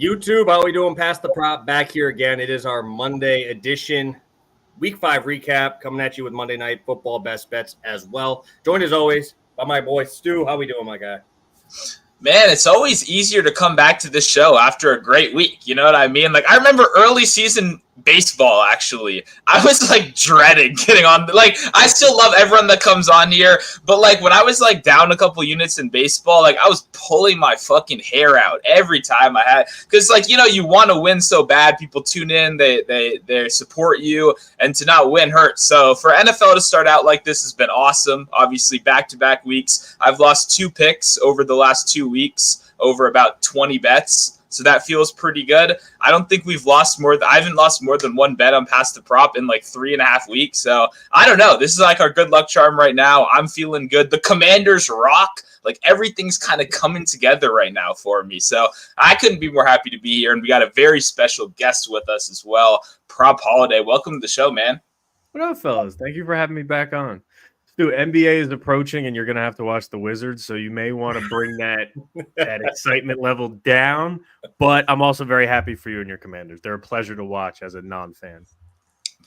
YouTube, how are we doing? Past the prop back here again. It is our Monday edition, Week 5 recap, coming at you with Monday Night Football best bets as well. Joined as always by my boy Stu. How we doing, my guy? Man, it's always easier to come back to this show after a great week. You know what I mean? Like, I remember early season baseball, actually. I was, dreading getting on. I still love everyone that comes on here. But, when I was, down a couple units in baseball, I was pulling my fucking hair out every time I had. Because, you want to win so bad. People tune in. They support you. And to not win hurts. So, for NFL to start out like this has been awesome. Obviously, back-to-back weeks. I've lost 2 picks over the last 2 weeks over about 20 bets. So that feels pretty good. I don't think I haven't lost more than 1 bet on Past the Prop in 3.5 weeks. So I don't know. This is our good luck charm right now. I'm feeling good. The Commanders rock. Everything's kind of coming together right now for me. So I couldn't be more happy to be here. And we got a very special guest with us as well. Prop Holiday. Welcome to the show, man. What up, fellas? Thank you for having me back on. Dude, NBA is approaching, and you're going to have to watch the Wizards, so you may want to bring that excitement level down. But I'm also very happy for you and your Commanders. They're a pleasure to watch as a non-fan.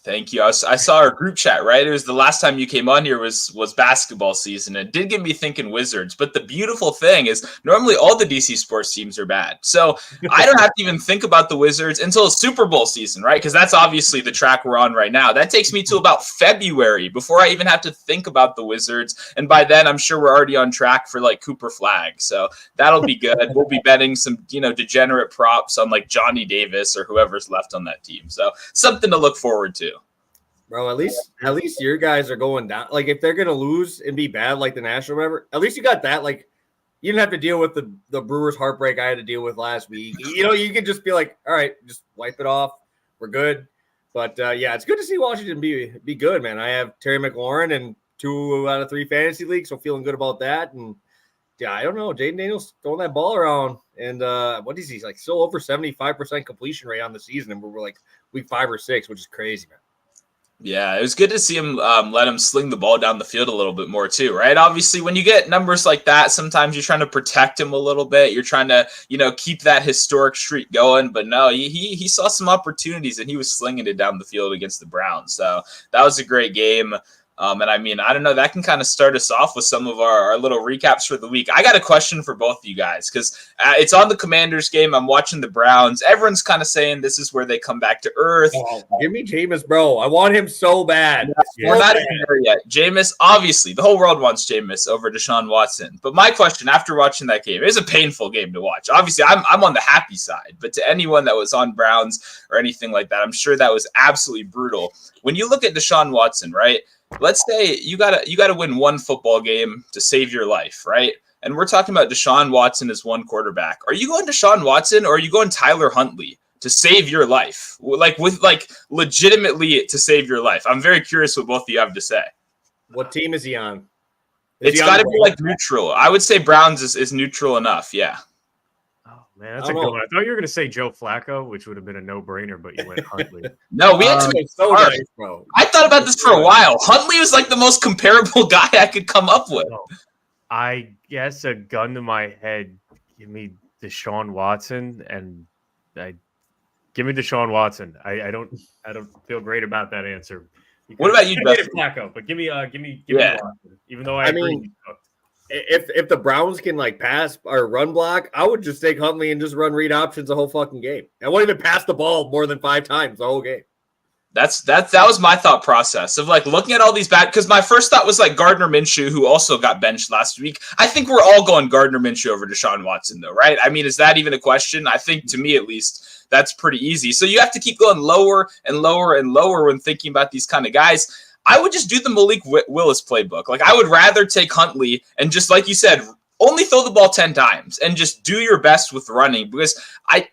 Thank you. I saw our group chat, right? It was the last time you came on here was basketball season. It did get me thinking Wizards. But the beautiful thing is normally all the DC sports teams are bad. So I don't have to even think about the Wizards until Super Bowl season, right? Because that's obviously the track we're on right now. That takes me to about February before I even have to think about the Wizards. And by then, I'm sure we're already on track for Cooper Flag. So that'll be good. We'll be betting some, degenerate props on Johnny Davis or whoever's left on that team. So something to look forward to. Bro, at least your guys are going down. If they're gonna lose and be bad like the National, or whatever, at least you got that. You didn't have to deal with the Brewers heartbreak I had to deal with last week. You can just be all right, just wipe it off. We're good. But yeah, it's good to see Washington be good, man. I have Terry McLaurin in 2 out of 3 fantasy leagues, so feeling good about that. And yeah, I don't know, Jaden Daniels throwing that ball around, and what is he still over 75% completion rate on the season, and we're week 5 or 6, which is crazy, man. Yeah, it was good to see him let him sling the ball down the field a little bit more too, right? Obviously, when you get numbers like that, sometimes you're trying to protect him a little bit. You're trying to, keep that historic streak going. But no, he saw some opportunities and he was slinging it down the field against the Browns. So that was a great game. And I don't know, that can kind of start us off with some of our little recaps for the week. I got a question for both of you guys because it's on the Commanders game. I'm watching the Browns. Everyone's kind of saying this is where they come back to earth. Oh, give me Jameis, bro. I want him so bad. We're not even there yet. Jameis, obviously, the whole world wants Jameis over Deshaun Watson. But my question after watching that game, it was a painful game to watch. Obviously, I'm on the happy side. But to anyone that was on Browns or anything like that, I'm sure that was absolutely brutal. When you look at Deshaun Watson, right? Let's say you gotta win 1 football game to save your life, right? And we're talking about Deshaun Watson as 1 quarterback. Are you going Deshaun Watson or are you going Tyler Huntley to save your life? Legitimately to save your life. I'm very curious what both of you have to say. What team is he on? It's got to be neutral. I would say Browns is neutral enough. Yeah. Man, that's a good one. I thought you were going to say Joe Flacco, which would have been a no-brainer, but you went Huntley. No, we had to make so nice, bro. I thought about this for a while. Huntley was the most comparable guy I could come up with. I guess a gun to my head, give me Deshaun Watson, and give me Deshaun Watson. I don't feel great about that answer. What about you, Justin? Flacco, but give me Watson. Even though I agree. If the Browns can pass or run block, I would just take Huntley and just run read options the whole fucking game. I won't even pass the ball more than 5 times the whole game. That was my thought process of looking at all these bad, because my first thought was Gardner Minshew, who also got benched last week. I think we're all going Gardner Minshew over Deshaun Watson though, right? Is that even a question? I think to me at least that's pretty easy. So you have to keep going lower and lower and lower when thinking about these kind of guys. I would just do the Malik Willis playbook. I would rather take Huntley and just, like you said, only throw the ball 10 times and just do your best with running, because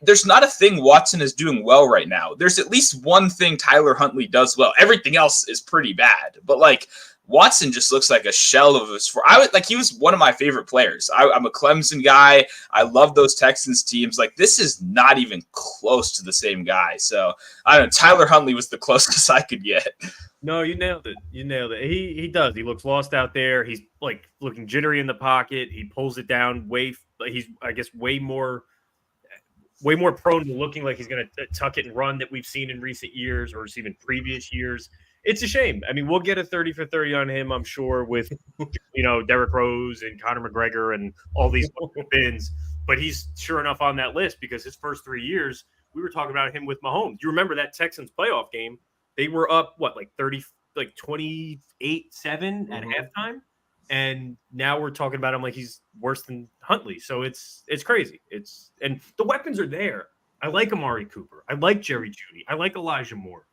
there's not a thing Watson is doing well right now. There's at least one thing Tyler Huntley does well. Everything else is pretty bad. But Watson just looks like a shell of his. He was one of my favorite players. I'm a Clemson guy. I love those Texans teams. This is not even close to the same guy. So I don't know. Tyler Huntley was the closest I could get. No, you nailed it. He does. He looks lost out there. He's looking jittery in the pocket. He pulls it down he's, I guess, way more way more prone to looking like he's going to tuck it and run that we've seen in recent years or even previous years. It's a shame. I mean, we'll get a 30 for 30 on him, I'm sure, with Derrick Rose and Conor McGregor and all these bins. But he's sure enough on that list because his first 3 years, we were talking about him with Mahomes. You remember that Texans playoff game? They were up, 28-7 at halftime? And now we're talking about him like he's worse than Huntley. So it's crazy. And the weapons are there. I like Amari Cooper. I like Jerry Jeudy. I like Elijah Moore.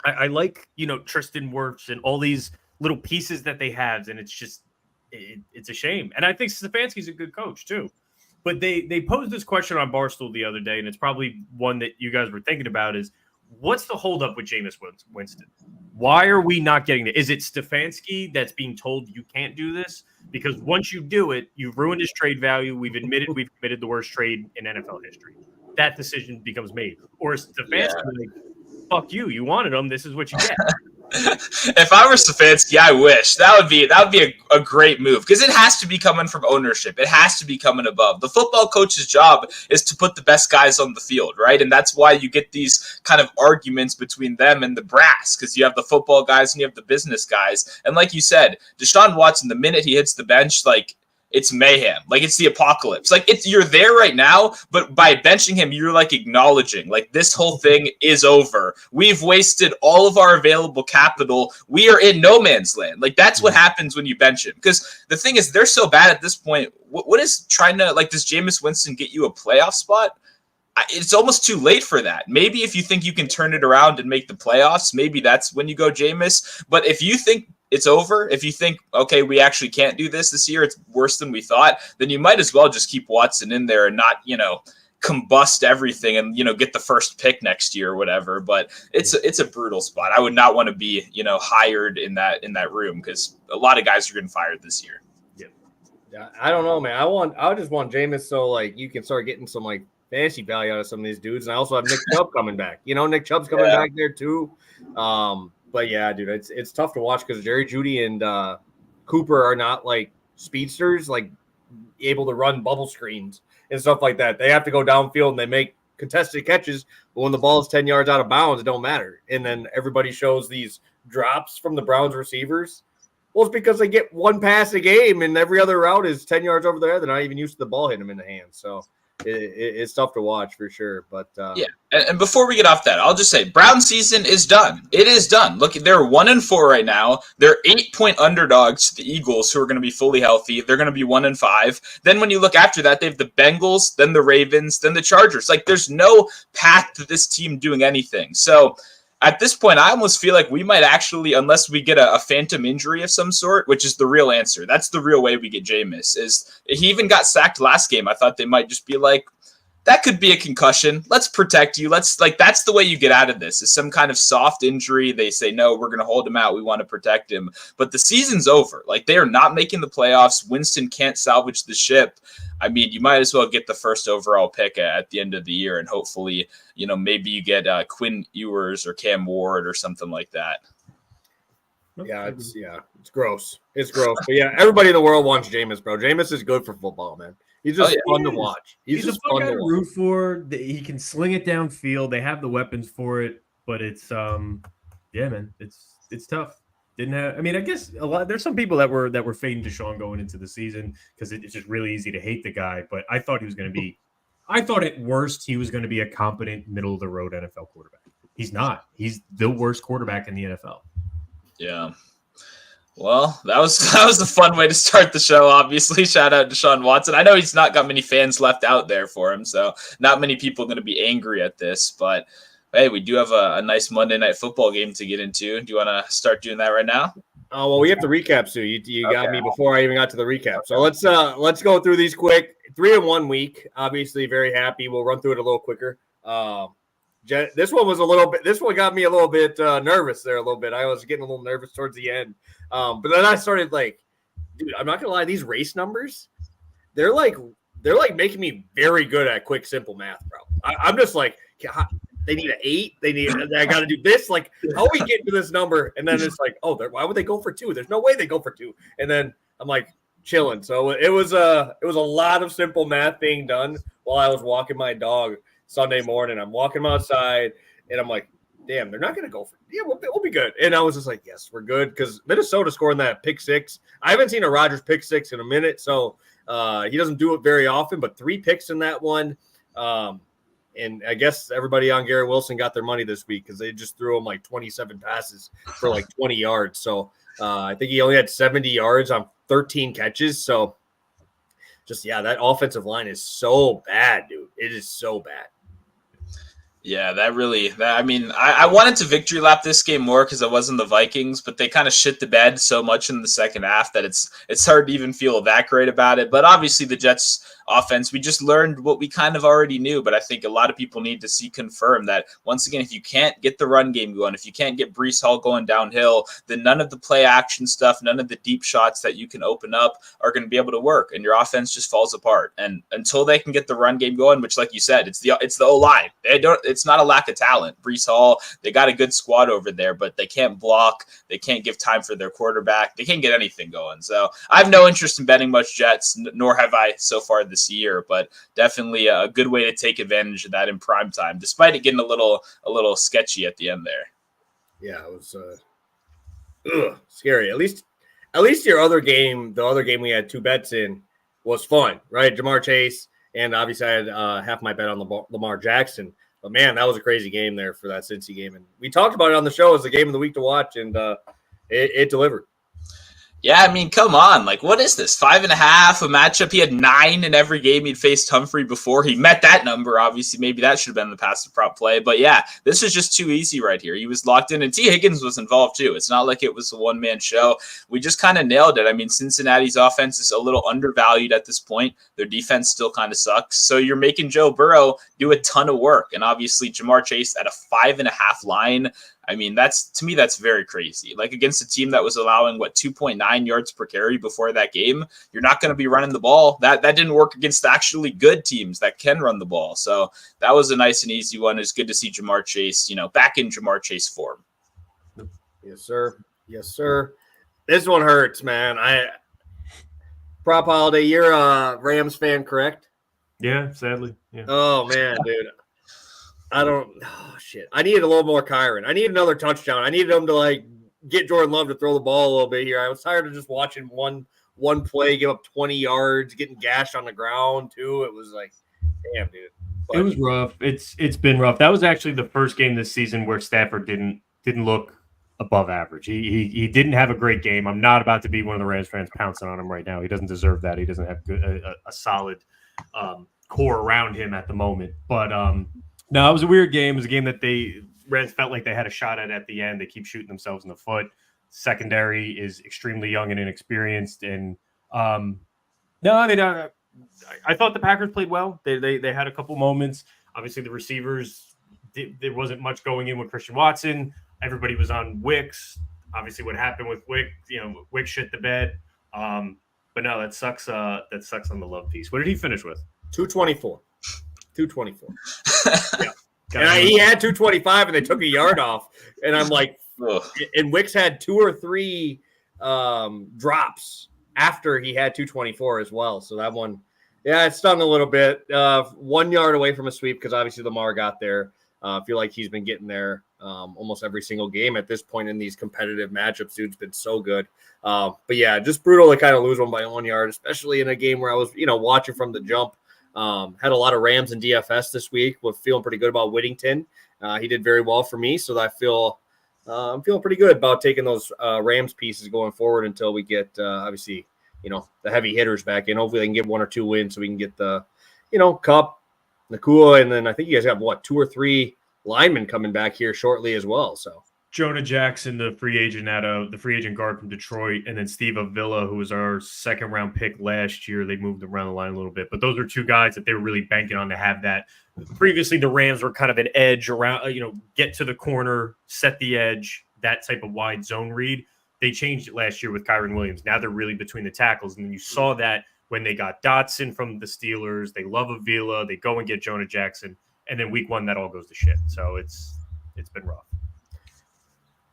I like, Tristan Wirfs and all these little pieces that they have. And it's just, it's a shame. And I think Stefanski's a good coach too. But they posed this question on Barstool the other day, and it's probably one that you guys were thinking about is, what's the holdup with Jameis Winston? Why are we not getting it? Is it Stefanski that's being told you can't do this? Because once you do it, you've ruined his trade value. We've committed the worst trade in NFL history. That decision becomes made. Or is Stefanski like, fuck you, you wanted him, this is what you get. If I were Stefanski, I wish that would be a great move because it has to be coming from ownership. It has to be coming above. The football coach's job is to put the best guys on the field, right? And that's why you get these kind of arguments between them and the brass because you have the football guys and you have the business guys. And like you said, Deshaun Watson, the minute he hits the bench, it's mayhem. It's the apocalypse. You're there right now, but by benching him, you're acknowledging this whole thing is over. We've wasted all of our available capital. We are in no man's land. That's what happens when you bench him. Because the thing is, they're so bad at this point. What is trying to does Jameis Winston get you a playoff spot? It's almost too late for that. Maybe if you think you can turn it around and make the playoffs, maybe that's when you go Jameis. But if you think it's over, if you think, okay, we actually can't do this year, it's worse than we thought, then you might as well just keep Watson in there and not, combust everything and, get the first pick next year or whatever. But it's a brutal spot. I would not want to be, hired in that room because a lot of guys are getting fired this year. Yeah, I don't know, man. I just want Jameis so you can start getting some fantasy value out of some of these dudes. And I also have Nick Chubb coming back. Nick Chubb's coming back there too. But yeah, dude, it's tough to watch because Jerry Jeudy and Cooper are not speedsters, able to run bubble screens and stuff like that. They have to go downfield and they make contested catches. But when the ball is 10 yards out of bounds, it don't matter. And then everybody shows these drops from the Browns receivers. Well, it's because they get one pass a game and every other route is 10 yards over there. They're not even used to the ball hitting them in the hands. So it's tough to watch for sure. But yeah. And before we get off that, I'll just say Brown season is done. It is done. Look, they're 1-4 right now. They're 8-point underdogs to the Eagles, who are going to be fully healthy. They're going to be 1-5. Then when you look after that, they have the Bengals, then the Ravens, then the Chargers. There's no path to this team doing anything. So at this point, I almost feel like we might actually, unless we get a phantom injury of some sort, which is the real answer. That's the real way we get Jameis. Is he even got sacked last game? I thought they might just be like, that could be a concussion. Let's protect you. That's the way you get out of this. Is some kind of soft injury. They say, no, we're going to hold him out. We want to protect him. But the season's over. They are not making the playoffs. Winston can't salvage the ship. I mean, you might as well get the first overall pick at the end of the year. And hopefully, maybe you get Quinn Ewers or Cam Ward or something like that. Yeah, it's gross. It's gross. But yeah, everybody in the world wants Jameis, bro. Jameis is good for football, man. He's just fun to watch. He's just fun to root for. He can sling it downfield. They have the weapons for it, but it's man, it's tough. Didn't have. I mean, I guess a lot. There's some people that were fading Deshaun going into the season because it's just really easy to hate the guy. But I thought he was going to be. I thought at worst he was going to be a competent middle of the road NFL quarterback. He's not. He's the worst quarterback in the NFL. Yeah. Well, that was a fun way to start the show, obviously. Shout out to Deshaun Watson. I know he's not got many fans left out there for him, so not many people are going to be angry at this. But, hey, we do have a nice Monday Night Football game to get into. Do you want to start doing that right now? Oh, well, we have to recap, Sue. You got me before I even got to the recap. So let's go through these quick. 3-1 week. Obviously, very happy. We'll run through it a little quicker. This one got me a little bit nervous there a little bit. I was getting a little nervous towards the end. But then I started dude, I'm not gonna lie, these race numbers, they're making me very good at quick, simple math, bro. I'm just they need an 8. I got to do this. How are we getting to this number? And then it's why would they go for 2? There's no way they go for 2. And then I'm chilling. So it was a lot of simple math being done while I was walking my dog. Sunday morning. I'm walking them outside, and I'm like, damn, they're not going to go for it. Yeah, we'll be good. And I was just like, yes, we're good, because Minnesota scoring that pick six. I haven't seen a Rodgers pick six in a minute, so he doesn't do it very often, but 3 picks in that one. And I guess everybody on Garrett Wilson got their money this week because they just threw him like 27 passes for like 20 yards. So I think he only had 70 yards on 13 catches. So that offensive line is so bad, dude. It is so bad. Yeah, I wanted to victory lap this game more because I wasn't the Vikings, but they kind of shit the bed so much in the second half that it's hard to even feel that great about it. But obviously the Jets offense, we just learned what we kind of already knew, but I think a lot of people need to see confirmed that once again, if you can't get the run game going, if you can't get Breece Hall going downhill, then none of the play action stuff, none of the deep shots that you can open up are going to be able to work, and your offense just falls apart. And until they can get the run game going, which, like you said, it's the O-line. It's not a lack of talent. Breece Hall, they got a good squad over there, but they can't block. They can't give time for their quarterback. They can't get anything going. So I have no interest in betting much Jets, nor have I so far this year, but definitely a good way to take advantage of that in prime time, despite it getting a little sketchy at the end there. Yeah, it was scary. At least your other game, the other game we had 2 bets in, was fun, right? Jamar Chase, and obviously I had half my bet on Lamar Jackson. But man, that was a crazy game there for that Cincy game, and we talked about it on the show as the game of the week to watch, and it delivered. Yeah, I mean, come on. Like, what is this? 5.5, a matchup. He had 9 in every game he'd faced Humphrey before. He met that number, obviously. Maybe that should have been the passive prop play. But yeah, this was just too easy right here. He was locked in, and T. Higgins was involved too. It's not like it was a one-man show. We just kind of nailed it. I mean, Cincinnati's offense is a little undervalued at this point. Their defense still kind of sucks. So you're making Joe Burrow do a ton of work. And obviously, Jamar Chase at a 5.5 line. I mean, to me, that's very crazy. Like, against a team that was allowing 2.9 yards per carry before that game, you're not going to be running the ball. That didn't work against actually good teams that can run the ball. So that was a nice and easy one. It's good to see Jamar Chase, back in Jamar Chase form. Yes, sir. Yes, sir. This one hurts, man. Prop Holiday, you're a Rams fan, correct? Yeah, sadly. Yeah. Oh man, dude. I needed a little more Kyron. I need another touchdown. I needed him to get Jordan Love to throw the ball a little bit here. I was tired of just watching one play give up 20 yards, getting gashed on the ground too. It was like, damn, dude. But it was rough. It's been rough. That was actually the first game this season where Stafford didn't look above average. He didn't have a great game. I'm not about to be one of the Rams fans pouncing on him right now. He doesn't deserve that. He doesn't have a solid core around him at the moment. But no, it was a weird game. It was a game that Reds felt like they had a shot at the end. They keep shooting themselves in the foot. Secondary is extremely young and inexperienced. And no, I mean, I thought the Packers played well. They had a couple moments. Obviously, the receivers, there wasn't much going in with Christian Watson. Everybody was on Wicks. Obviously, what happened with Wick, Wick shit the bed. But no, that sucks. That sucks on the Love piece. What did he finish with? 224. 224. Yeah. And he had 225, and they took a yard off. And I'm like, and Wicks had 2 or 3 drops after he had 224 as well. So that one, yeah, it stung a little bit. 1 yard away from a sweep because obviously Lamar got there. I feel like he's been getting there almost every single game at this point in these competitive matchups. Dude's been so good. But yeah, just brutal to kind of lose one by 1 yard, especially in a game where I was, watching from the jump. Had a lot of Rams and DFS this week. Was feeling pretty good about Whittington. He did very well for me, so I feel I'm feeling pretty good about taking those Rams pieces going forward until we get obviously the heavy hitters back in. Hopefully they can get 1 or 2 wins so we can get the Kupp, Nakua, and then I think you guys have 2 or 3 linemen coming back here shortly as well. So Jonah Jackson, the free agent guard from Detroit, and then Steve Avila, who was our second-round pick last year. They moved around the line a little bit, but those are 2 guys that they were really banking on to have that. Previously, the Rams were kind of an edge around, get to the corner, set the edge, that type of wide zone read. They changed it last year with Kyron Williams. Now they're really between the tackles, and then you saw that when they got Dotson from the Steelers. They love Avila. They go and get Jonah Jackson, and then week 1, that all goes to shit. So it's been rough.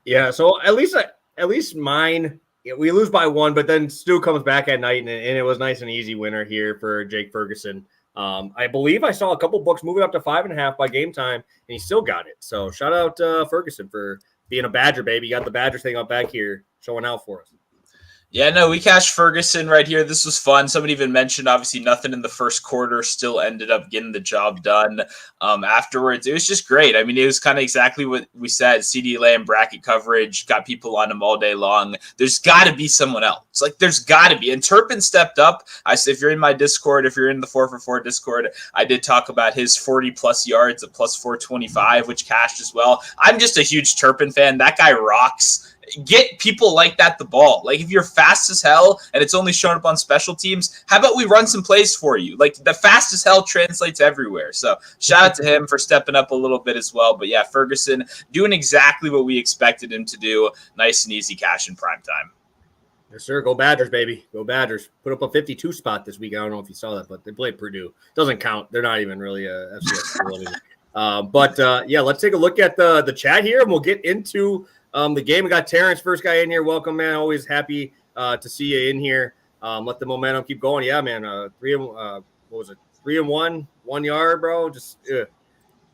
Yeah, so at least mine, we lose by 1, but then Stu comes back at night, and it was nice and easy winner here for Jake Ferguson. I believe I saw a couple books moving up to 5.5 by game time, and he still got it. So shout out Ferguson for being a Badger, baby. You got the Badger thing up back here showing out for us. Yeah, no, we cashed Ferguson right here. This was fun. Somebody even mentioned, obviously, nothing in the first quarter, still ended up getting the job done afterwards. It was just great. I mean, it was kind of exactly what we said. CD Lamb, bracket coverage, got people on him all day long. There's got to be someone else. Like, there's got to be. And Turpin stepped up. I said, if you're in my Discord, if you're in the 4for4 Discord, I did talk about his 40-plus yards at plus 425, which cashed as well. I'm just a huge Turpin fan. That guy rocks. Get people like that the ball. Like, if you're fast as hell and it's only showing up on special teams, how about we run some plays for you? Like, the fast as hell translates everywhere. So shout out to him for stepping up a little bit as well. But yeah, Ferguson doing exactly what we expected him to do. Nice and easy cash in prime time. Yes, sir. Go Badgers, baby. Go Badgers. Put up a 52 spot this week. I don't know if you saw that, but they played Purdue. Doesn't count. They're not even really a FCS school anymore. Yeah, let's take a look at the chat here, and we'll get into the game. We got Terrence, first guy in here. Welcome, man. Always happy to see you in here. Let the momentum keep going. Yeah, man. 3-1, 1 yard, bro. Just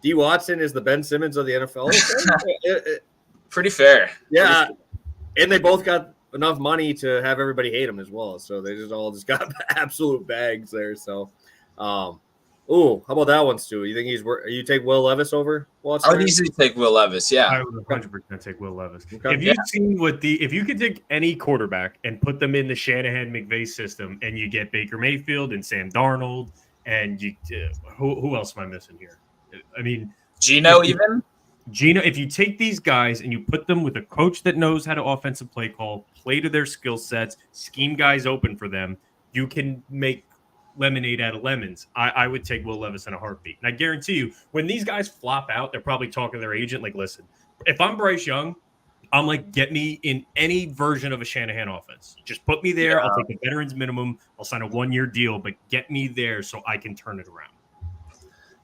D. Watson is the Ben Simmons of the NFL. Pretty fair. Yeah, and they both got enough money to have everybody hate him as well. So they all got absolute bags there. So, how about that one, Stu? You think you take Will Levis over Watson? I would easily take Will Levis. Yeah, I would 100% take Will Levis. Okay. If you've seen if you could take any quarterback and put them in the Shanahan McVay system, and you get Baker Mayfield and Sam Darnold, and you who else am I missing here? I mean, Gino. If you take these guys and you put them with a coach that knows how to offensive play call, play to their skill sets, scheme guys open for them, you can make lemonade out of lemons. I would take Will Levis in a heartbeat. And I guarantee you, when these guys flop out, they're probably talking to their agent like, listen, if I'm Bryce Young, I'm like, get me in any version of a Shanahan offense. Just put me there. Yeah. I'll take the veterans minimum. I'll sign a 1-year deal, but get me there so I can turn it around.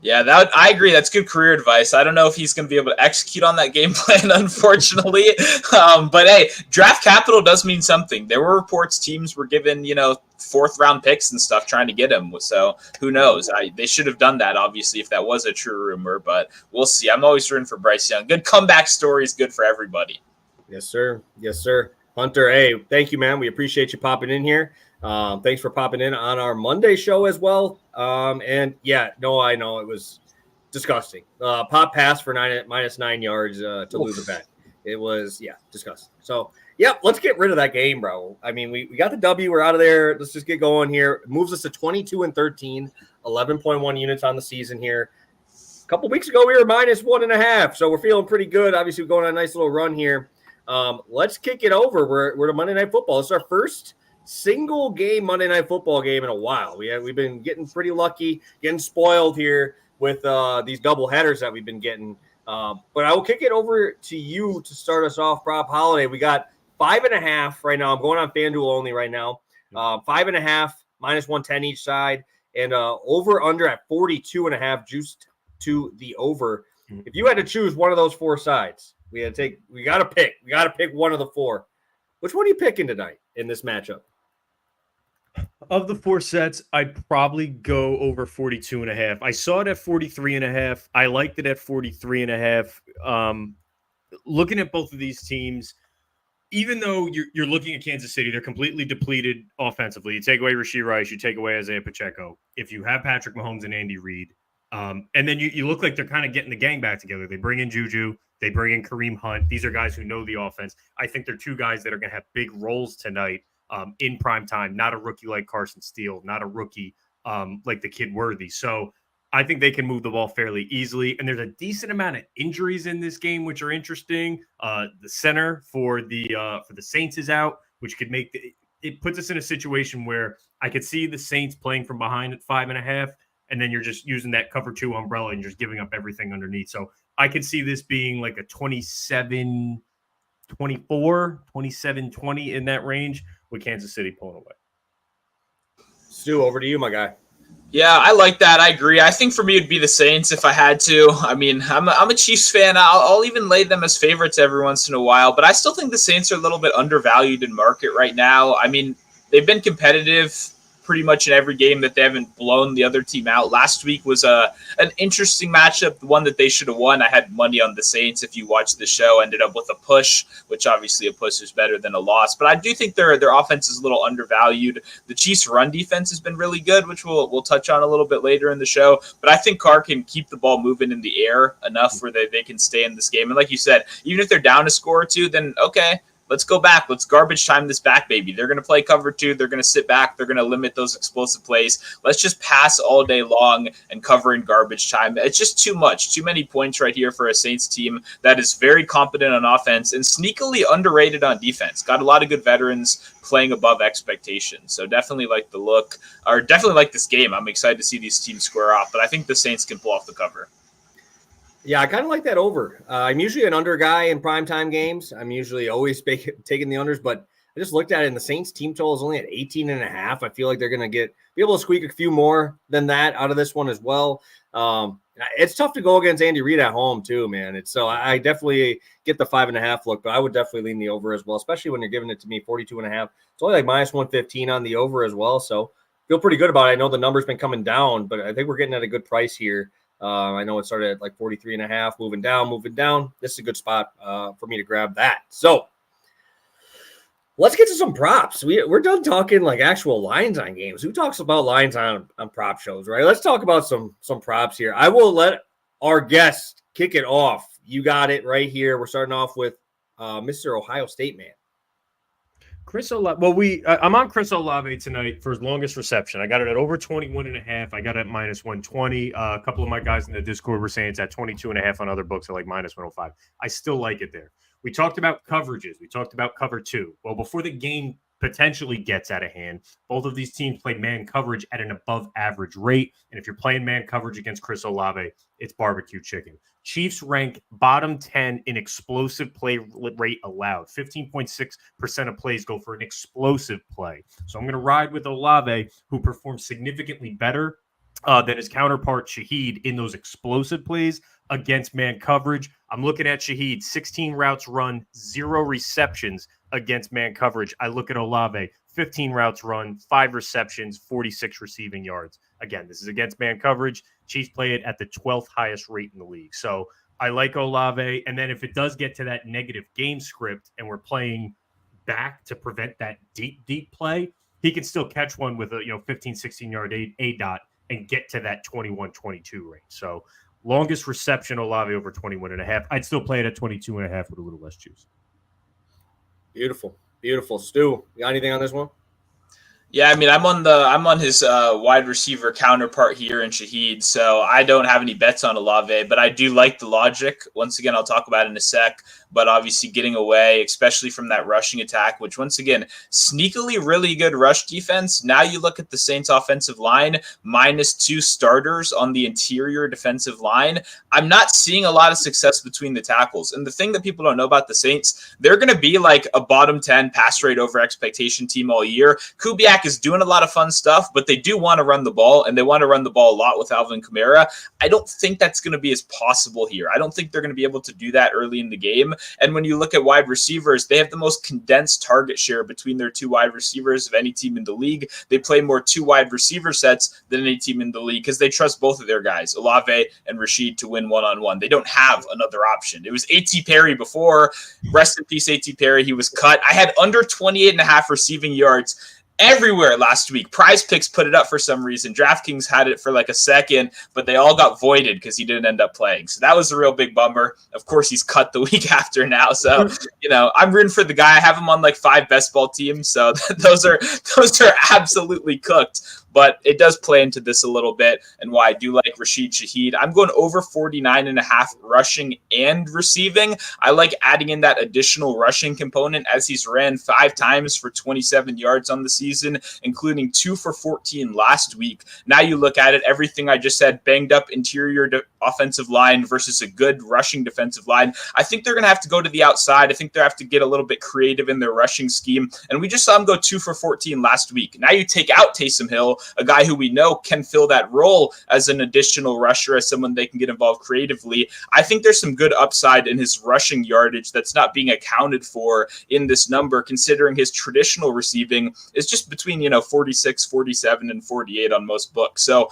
Yeah, I agree. That's good career advice. I don't know if he's going to be able to execute on that game plan, unfortunately. But hey, draft capital does mean something. There were reports teams were given, 4th-round picks and stuff trying to get him. So who knows? They should have done that, obviously, if that was a true rumor. But we'll see. I'm always rooting for Bryce Young. Good comeback story is good for everybody. Yes, sir. Yes, sir. Hunter, hey, thank you, man. We appreciate you popping in here. Thanks for popping in on our Monday show as well. And yeah, no, I know it was disgusting. Pop pass for -9 yards to lose a bet. It was, disgusting. So, let's get rid of that game, bro. I mean, we got the W. We're out of there. Let's just get going here. It moves us to 22-13, 11.1 units on the season here. A couple weeks ago, we were -1.5, so we're feeling pretty good. Obviously, we're going on a nice little run here. Let's kick it over. We're to Monday Night Football. It's our first single game Monday Night Football game in a while. We've been getting pretty lucky, getting spoiled here with these double headers that we've been getting. But I will kick it over to you to start us off, Rob Holiday. We got 5.5 right now. I'm going on FanDuel only right now. 5.5, -110 each side, and over under at 42.5, juiced to the over. If you had to choose one of those 4 sides, we got to pick. We got to pick one of the 4. Which one are you picking tonight in this matchup? Of the 4 sets, I'd probably go over 42.5. I saw it at 43.5. I liked it at 43.5. Looking at both of these teams, even though you're looking at Kansas City, they're completely depleted offensively. You take away Rashee Rice, you take away Isaiah Pacheco. If you have Patrick Mahomes and Andy Reid, and then you look like they're kind of getting the gang back together. They bring in Juju. They bring in Kareem Hunt. These are guys who know the offense. I think they're 2 guys that are going to have big roles tonight in prime time. Not a rookie like Carson Steele, not a rookie like the kid Worthy. So I think they can move the ball fairly easily. And there's a decent amount of injuries in this game, which are interesting. The center for the Saints is out, which could make it puts us in a situation where I could see the Saints playing from behind at 5.5. And then you're just using that cover 2 umbrella and just giving up everything underneath. So I could see this being like a 27-24, 27-20 in that range with Kansas City pulling away. Stu, over to you, my guy. Yeah, I like that. I agree. I think for me, it'd be the Saints if I had to. I mean, I'm a Chiefs fan. I'll even lay them as favorites every once in a while, but I still think the Saints are a little bit undervalued in market right now. I mean, they've been competitive pretty much in every game that they haven't blown the other team out. Last week was an interesting matchup, one that they should have won. I had money on the Saints. If you watched the show, ended up with a push, which obviously a push is better than a loss. But I do think their offense is a little undervalued. The Chiefs' run defense has been really good, which we'll touch on a little bit later in the show. But I think Carr can keep the ball moving in the air enough where they can stay in this game. And like you said, even if they're down a score or two, then okay, let's go back. Let's garbage time this back, baby. They're going to play cover 2. They're going to sit back. They're going to limit those explosive plays. Let's just pass all day long and cover in garbage time. It's just too much. Too many points right here for a Saints team that is very competent on offense and sneakily underrated on defense. Got a lot of good veterans playing above expectations. So definitely like the look, or definitely like this game. I'm excited to see these teams square off, but I think the Saints can pull off the cover. Yeah, I kind of like that over. I'm usually an under guy in primetime games. I'm usually always taking the unders, but I just looked at it, and the Saints team total is only at 18.5. I feel like they're going to be able to squeak a few more than that out of this one as well. It's tough to go against Andy Reid at home too, man. I definitely get the 5.5 look, but I would definitely lean the over as well, especially when you're giving it to me 42.5. It's only like minus 115 on the over as well, so feel pretty good about it. I know the number's been coming down, but I think we're getting at a good price here. I know it started at like 43.5, moving down. This is a good spot for me to grab that. So let's get to some props. We're done talking like actual lines on games. Who talks about lines on prop shows, right? Let's talk about some props here. I will let our guest kick it off. You got it right here. We're starting off with Mr. Ohio State man. Chris Olave. Well, I'm on Chris Olave tonight for his longest reception. I got it at over 21.5. I got it at minus 120. A couple of my guys in the Discord were saying it's at 22.5 on other books at like minus 105. I still like it there. We talked about coverages. We talked about cover 2. Well, before the game potentially gets out of hand, both of these teams play man coverage at an above average rate. And if you're playing man coverage against Chris Olave, it's barbecue chicken. Chiefs rank bottom 10 in explosive play rate allowed. 15.6% of plays go for an explosive play. So I'm going to ride with Olave, who performs significantly better than his counterpart Shaheed in those explosive plays against man coverage. I'm looking at Shaheed, 16 routes run, 0 receptions against man coverage. I look at Olave, 15 routes run, 5 receptions, 46 receiving yards. Again, this is against man coverage. Chiefs play it at the 12th highest rate in the league. So I like Olave. And then if it does get to that negative game script and we're playing back to prevent that deep play, he can still catch one with a 15, 16-yard A dot and get to that 21-22 range. So longest reception Olave over 21.5. I'd still play it at 22.5 with a little less juice. Beautiful. Stu, you got anything on this one? Yeah, I mean, I'm on his wide receiver counterpart here in Shaheed, so I don't have any bets on Olave, but I do like the logic. Once again, I'll talk about it in a sec, but obviously getting away, especially from that rushing attack, which once again, sneakily really good rush defense. Now you look at the Saints offensive line, -2 starters on the interior defensive line. I'm not seeing a lot of success between the tackles. And the thing that people don't know about the Saints, they're going to be like a bottom 10 pass rate over expectation team all year. Kubiak is doing a lot of fun stuff, but they do want to run the ball, and they want to run the ball a lot with Alvin Kamara. I don't think that's going to be as possible here. I don't think they're going to be able to do that early in the game. And when you look at wide receivers, they have the most condensed target share between their 2 wide receivers of any team in the league. They play more 2 wide receiver sets than any team in the league because they trust both of their guys, Olave and Rashid, to win one-on-one. They don't have another option. It was A.T. Perry before. Rest in peace, A.T. Perry. He was cut. I had under 28.5 receiving yards everywhere last week. Prize Picks put it up for some reason. DraftKings had it for like a second, but they all got voided because he didn't end up playing. So that was a real big bummer. Of course, he's cut the week after now. So, I'm rooting for the guy. I have him on like 5 best ball teams. So those are absolutely cooked. But it does play into this a little bit and why I do like Rashid Shaheed. I'm going over 49.5 rushing and receiving. I like adding in that additional rushing component as he's ran 5 times for 27 yards on the season, including 2 for 14 last week. Now you look at it, everything I just said, banged up interior offensive line versus a good rushing defensive line. I think they're going to have to go to the outside. I think they have to get a little bit creative in their rushing scheme. And we just saw him go 2 for 14 last week. Now you take out Taysom Hill, a guy who we know can fill that role as an additional rusher, as someone they can get involved creatively. I think there's some good upside in his rushing yardage that's not being accounted for in this number, considering his traditional receiving is just between, 46, 47, and 48 on most books. So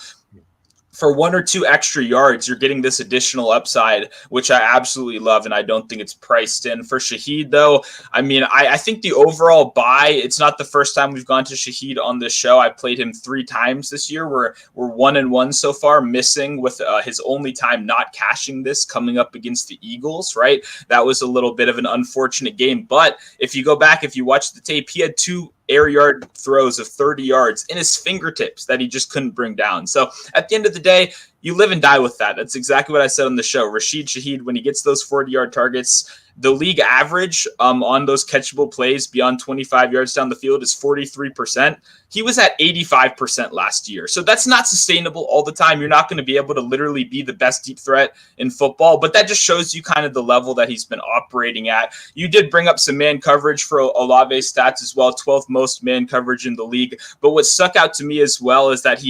for 1 or 2 extra yards, you're getting this additional upside, which I absolutely love, and I don't think it's priced in. For Shaheed, though, I mean, I think the overall buy, it's not the first time we've gone to Shaheed on this show. I played him 3 times this year. We're 1-1 so far, missing with his only time not cashing this coming up against the Eagles, right? That was a little bit of an unfortunate game. But if you go back, if you watch the tape, he had 2 air yard throws of 30 yards in his fingertips that he just couldn't bring down. So at the end of the day, you live and die with that. That's exactly what I said on the show. Rashid Shaheed, when he gets those 40-yard targets, the league average on those catchable plays beyond 25 yards down the field is 43%. He was at 85% last year. So that's not sustainable all the time. You're not going to be able to literally be the best deep threat in football, but that just shows you kind of the level that he's been operating at. You did bring up some man coverage for Olave's stats as well, 12th most man coverage in the league. But what stuck out to me as well is that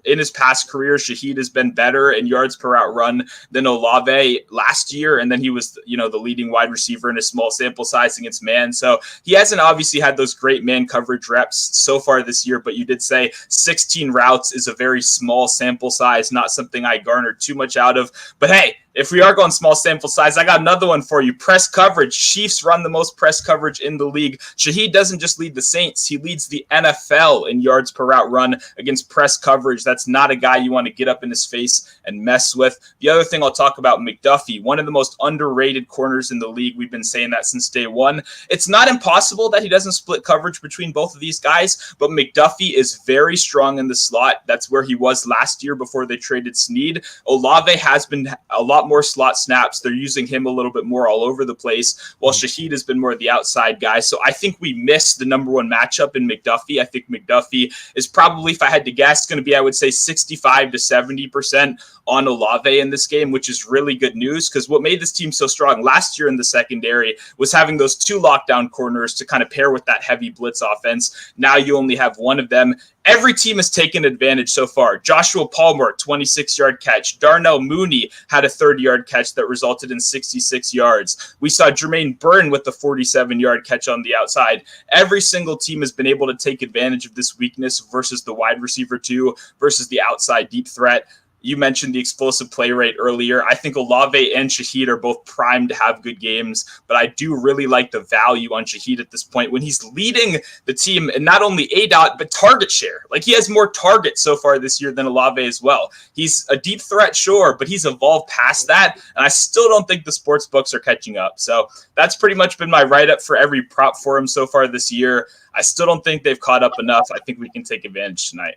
in his past career, Shaheed has been better in yards per out run than Olave last year. And then he was, the leading wide receiver in a small sample size against man. So he hasn't obviously had those great man coverage reps so far this year, but you did say 16 routes is a very small sample size, not something I garnered too much out of. But hey, if we are going small sample size, I got another one for you. Press coverage. Chiefs run the most press coverage in the league. Shaheed doesn't just lead the Saints. He leads the NFL in yards per route run against press coverage. That's not a guy you want to get up in his face and mess with. The other thing I'll talk about, McDuffie, one of the most underrated corners in the league. We've been saying that since day one. It's not impossible that he doesn't split coverage between both of these guys, but McDuffie is very strong in the slot. That's where he was last year before they traded Snead. Olave has been a lot more slot snaps. They're using him a little bit more all over the place, while Shaheed has been more the outside guy. So I think we missed the number one matchup in McDuffie. I think McDuffie is probably, if I had to guess, going to be, I would say 65 to 70% on Olave in this game, which is really good news, because what made this team so strong last year in the secondary was having those 2 lockdown corners to kind of pair with that heavy blitz offense. Now you only have one of them. Every team has taken advantage so far. Joshua Palmer, 26-yard catch. Darnell Mooney had a 30-yard catch that resulted in 66 yards. We saw Jermaine Byrne with the 47-yard catch on the outside. Every single team has been able to take advantage of this weakness versus the wide receiver 2, versus the outside deep threat. You mentioned the explosive play rate earlier. I think Olave and Shaheed are both primed to have good games, but I do really like the value on Shaheed at this point when he's leading the team in not only ADOT, but target share. Like, he has more targets so far this year than Olave as well. He's a deep threat, sure, but he's evolved past that, and I still don't think the sports books are catching up. So that's pretty much been my write-up for every prop for him so far this year. I still don't think they've caught up enough. I think we can take advantage tonight.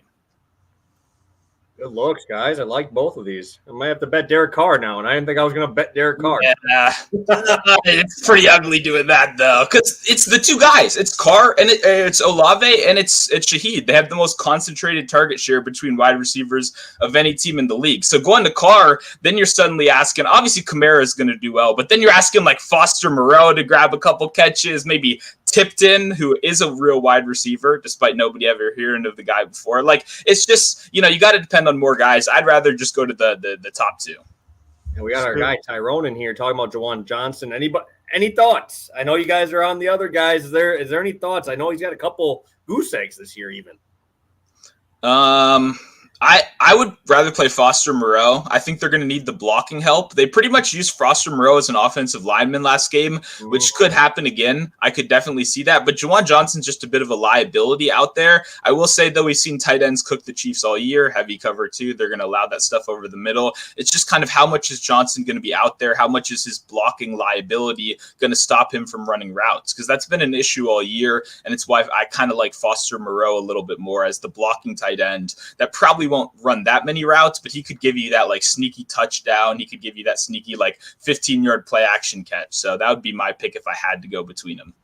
Good looks, guys. I like both of these. I might have to bet Derek Carr now, and I didn't think I was going to bet Derek Carr. Yeah, it's pretty ugly doing that, though, because it's the 2 guys. It's Carr and it's Olave and it's Shaheed. They have the most concentrated target share between wide receivers of any team in the league. So going to Carr, then you're suddenly asking, obviously Kamara is going to do well, but then you're asking like Foster Moreau to grab a couple catches, maybe Tipton, who is a real wide receiver, despite nobody ever hearing of the guy before. Like, it's just, you got to depend on more guys. I'd rather just go to the top 2. And we got our guy Tyrone in here talking about Juwan Johnson. Any thoughts? I know you guys are on the other guys. Is there any thoughts? I know he's got a couple goose eggs this year even. I would rather play Foster Moreau. I think they're going to need the blocking help. They pretty much used Foster Moreau as an offensive lineman last game, which could happen again. I could definitely see that. But Juwan Johnson's just a bit of a liability out there. I will say, though, we've seen tight ends cook the Chiefs all year. Heavy cover, too. They're going to allow that stuff over the middle. It's just kind of how much is Johnson going to be out there? How much is his blocking liability going to stop him from running routes? Because that's been an issue all year, and it's why I kind of like Foster Moreau a little bit more as the blocking tight end that probably won't run that many routes, but he could give you that like sneaky touchdown. He could give you that sneaky like 15-yard play action catch. So that would be my pick if I had to go between them.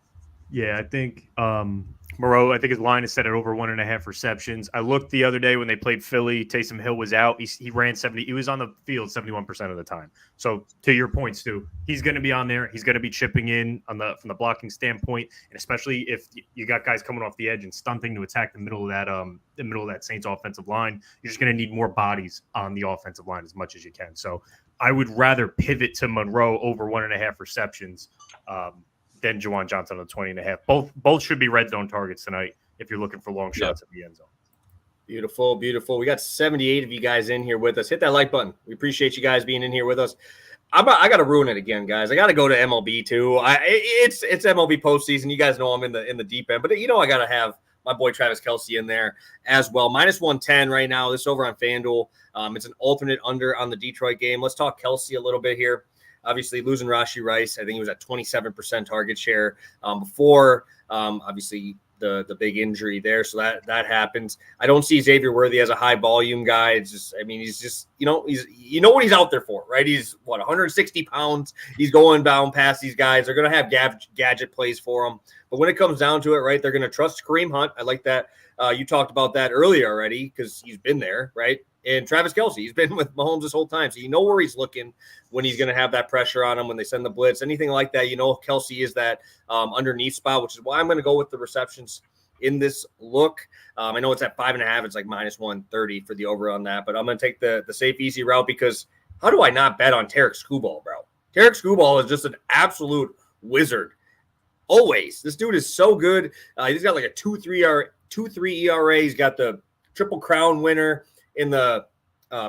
Yeah, I think Moreau, I think his line is set at over 1.5 receptions. I looked the other day when they played Philly. Taysom Hill was out. He ran 70. He was on the field 71% of the time. So to your point, Stu, he's going to be on there. He's going to be chipping in from the blocking standpoint, and especially if you got guys coming off the edge and stunting to attack the middle of that Saints offensive line. You're just going to need more bodies on the offensive line as much as you can. So I would rather pivot to Monroe over 1.5 receptions than Juwan Johnson on the 20.5. Both should be red zone targets tonight if you're looking for long shots at the end zone. Beautiful, beautiful. We got 78 of you guys in here with us. Hit that like button. We appreciate you guys being in here with us. I got to ruin it again, guys. I got to go to MLB too. It's MLB postseason. You guys know I'm in the deep end, but I got to have my boy Travis Kelce in there as well. Minus 110 right now. This is over on FanDuel. It's an alternate under on the Detroit game. Let's talk Kelce a little bit here. Obviously, losing Rashee Rice. I think he was at 27% target share before. Obviously, the big injury there, so that happens. I don't see Xavier Worthy as a high volume guy. It's just, he's just, he's what he's out there for, right? He's 160 pounds. He's going down past these guys. They're going to have gadget plays for him, but when it comes down to it, right, they're going to trust Kareem Hunt. I like that. You talked about that earlier already because he's been there, right? And Travis Kelce, he's been with Mahomes this whole time, so you know where he's looking when he's going to have that pressure on him when they send the blitz, anything like that. Kelce is that underneath spot, which is why I'm going to go with the receptions in this look. I know it's at 5.5. It's like minus 130 for the over on that, but I'm going to take the safe, easy route because how do I not bet on Tarek Skubal, bro? Tarek Skubal is just an absolute wizard. Always. This dude is so good. He's got like a 2.3 ERA. He's got the Triple Crown winner in the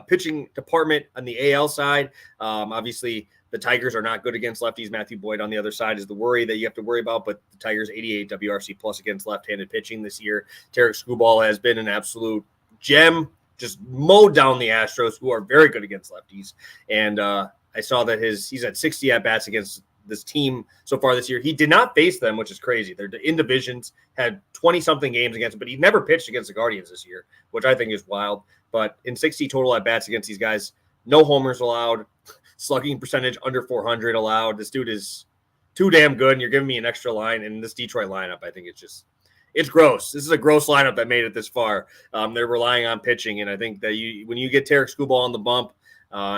pitching department on the AL side. Obviously, the Tigers are not good against lefties. Matthew Boyd on the other side is the worry that you have to worry about, but the Tigers 88 WRC plus against left-handed pitching this year. Tarek Skubal has been an absolute gem, just mowed down the Astros, who are very good against lefties. And I saw that he's at 60 at-bats against this team so far this year. He did not face them, which is crazy. They're in divisions, had 20-something games against them, but he never pitched against the Guardians this year, which I think is wild. But in 60 total at-bats against these guys, no homers allowed, slugging percentage under 400 allowed. This dude is too damn good, and you're giving me an extra line. And this Detroit lineup, I think it's gross. This is a gross lineup that made it this far. They're relying on pitching, and I think that when you get Tarek Skubal on the bump,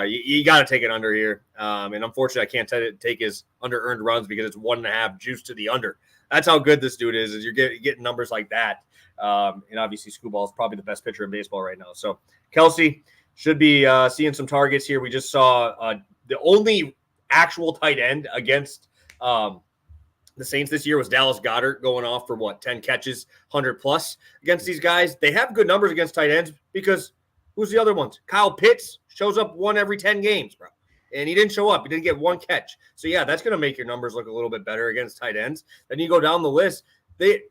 you got to take it under here. And unfortunately, I can't take his under-earned runs because it's 1.5 juice to the under. That's how good this dude is you're getting numbers like that. And obviously, Skubal is probably the best pitcher in baseball right now. So Kelce should be seeing some targets here. We just saw the only actual tight end against the Saints this year was Dallas Goedert going off for 10 catches, 100 plus against these guys. They have good numbers against tight ends because who's the other ones? Kyle Pitts shows up 1 every 10 games, bro. And he didn't show up. He didn't get 1 catch. So, yeah, that's going to make your numbers look a little bit better against tight ends. Then you go down the list. They